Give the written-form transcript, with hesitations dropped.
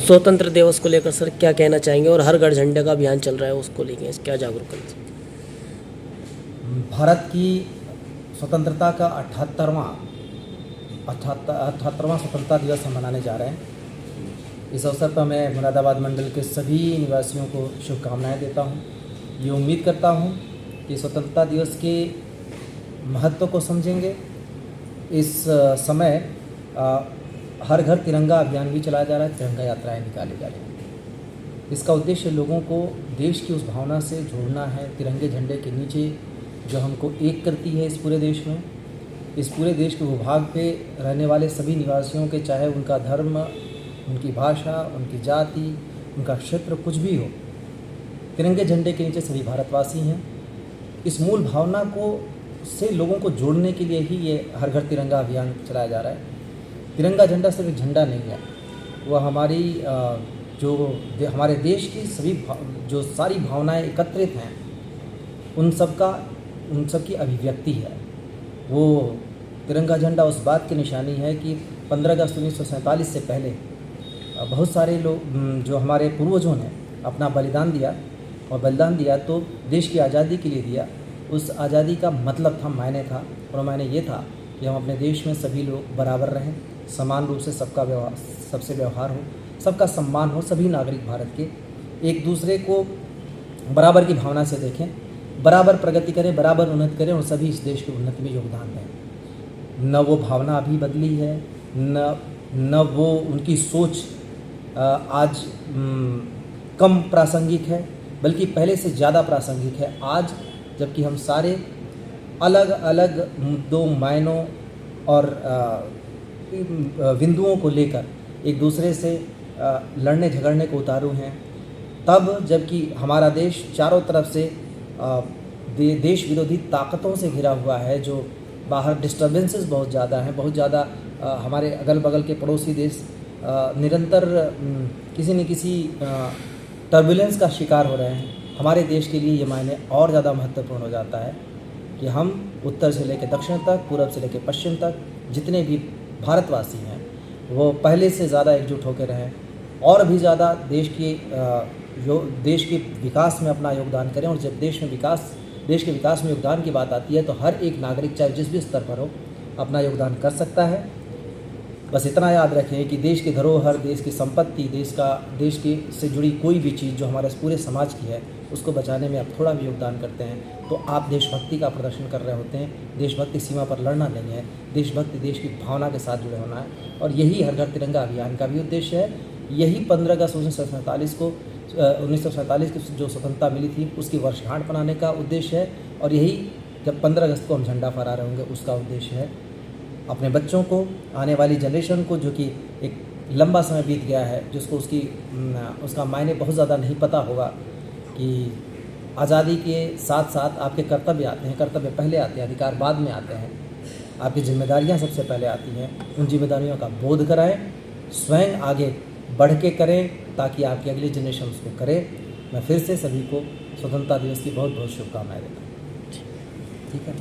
स्वतंत्र दिवस को लेकर सर क्या कहना चाहेंगे, और हर घर झंडे का अभियान चल रहा है उसको लेकर क्या जागरूक करना चाहिए? भारत की स्वतंत्रता का 78वां स्वतंत्रता दिवस हम मनाने जा रहे हैं। इस अवसर पर मैं मुरादाबाद मंडल के सभी निवासियों को शुभकामनाएं देता हूं। ये उम्मीद करता हूं कि स्वतंत्रता दिवस के महत्व को समझेंगे। इस समय हर घर तिरंगा अभियान भी चलाया जा रहा है, तिरंगा यात्राएं निकाली जा रही हैं। इसका उद्देश्य लोगों को देश की उस भावना से जोड़ना है, तिरंगे झंडे के नीचे जो हमको एक करती है इस पूरे देश में। इस पूरे देश के भूभाग पे रहने वाले सभी निवासियों के, चाहे उनका धर्म, उनकी भाषा, उनकी जाति, उनका क्षेत्र कुछ भी हो, तिरंगे झंडे के नीचे सभी भारतवासी हैं। इस मूल भावना को से लोगों को जोड़ने के लिए ही ये हर घर तिरंगा अभियान चलाया जा रहा है। तिरंगा झंडा सिर्फ एक झंडा नहीं है, वह हमारी हमारे देश की सभी जो सारी भावनाएं एकत्रित हैं उन सब की अभिव्यक्ति है। वो तिरंगा झंडा उस बात की निशानी है कि 15 अगस्त 1947 से पहले बहुत सारे लोग जो हमारे पूर्वजों ने अपना बलिदान दिया, और बलिदान दिया तो देश की आज़ादी के लिए दिया। उस आज़ादी का मतलब था, मायने था, और मायने ये था कि हम अपने देश में सभी लोग बराबर रहें, समान रूप से सबसे व्यवहार हो, सबका सम्मान हो, सभी नागरिक भारत के एक दूसरे को बराबर की भावना से देखें, बराबर प्रगति करें, बराबर उन्नति करें, और सभी इस देश की उन्नति में योगदान दें। न वो भावना अभी बदली है, न वो उनकी सोच आज कम प्रासंगिक है, बल्कि पहले से ज़्यादा प्रासंगिक है आज, जबकि हम सारे अलग अलग मुद्दों, मायनों और बिंदुओं को लेकर एक दूसरे से लड़ने झगड़ने को उतारू हैं। तब जबकि हमारा देश चारों तरफ से देश विरोधी ताकतों से घिरा हुआ है, जो बाहर डिस्टर्बेंसेस बहुत ज़्यादा हैं, बहुत ज़्यादा हमारे अगल बगल के पड़ोसी देश निरंतर किसी न किसी टर्बुलेंस का शिकार हो रहे हैं। हमारे देश के लिए ये मायने और ज़्यादा महत्वपूर्ण हो जाता है कि हम उत्तर से लेकर दक्षिण तक, पूरब से लेकर पश्चिम तक जितने भी भारतवासी हैं वो पहले से ज़्यादा एकजुट होकर रहें, और भी ज़्यादा देश के विकास में अपना योगदान करें। और जब देश के विकास में योगदान की बात आती है तो हर एक नागरिक, चाहे जिस भी स्तर पर हो, अपना योगदान कर सकता है। बस इतना याद रखें कि देश की धरोहर, देश की संपत्ति, देश की से जुड़ी कोई भी चीज़ जो हमारे पूरे समाज की है, उसको बचाने में आप थोड़ा भी योगदान करते हैं तो आप देशभक्ति का प्रदर्शन कर रहे होते हैं। देशभक्ति सीमा पर लड़ना नहीं है, देशभक्ति देश की भावना के साथ जुड़े होना है। और यही हर घर तिरंगा अभियान का भी उद्देश्य है। यही 15 अगस्त 1947 की जो स्वतंत्रता मिली थी उसकी वर्षगांठ मनाने का उद्देश्य है। और यही जब 15 अगस्त को हम झंडा फहरा रहे होंगे उसका उद्देश्य है अपने बच्चों को, आने वाली जनरेशन को, जो कि एक लंबा समय बीत गया है, जिसको उसका मायने बहुत ज़्यादा नहीं पता होगा कि आज़ादी के साथ साथ आपके कर्तव्य आते हैं, कर्तव्य पहले आते हैं, अधिकार बाद में आते हैं, आपकी जिम्मेदारियां सबसे पहले आती हैं। उन जिम्मेदारियों का बोध कराएं, स्वयं आगे बढ़ के करें ताकि आपकी अगली जनरेशन उसको करे। मैं फिर से सभी को स्वतंत्रता दिवस की बहुत बहुत शुभकामनाएं देता हूँ। ठीक है।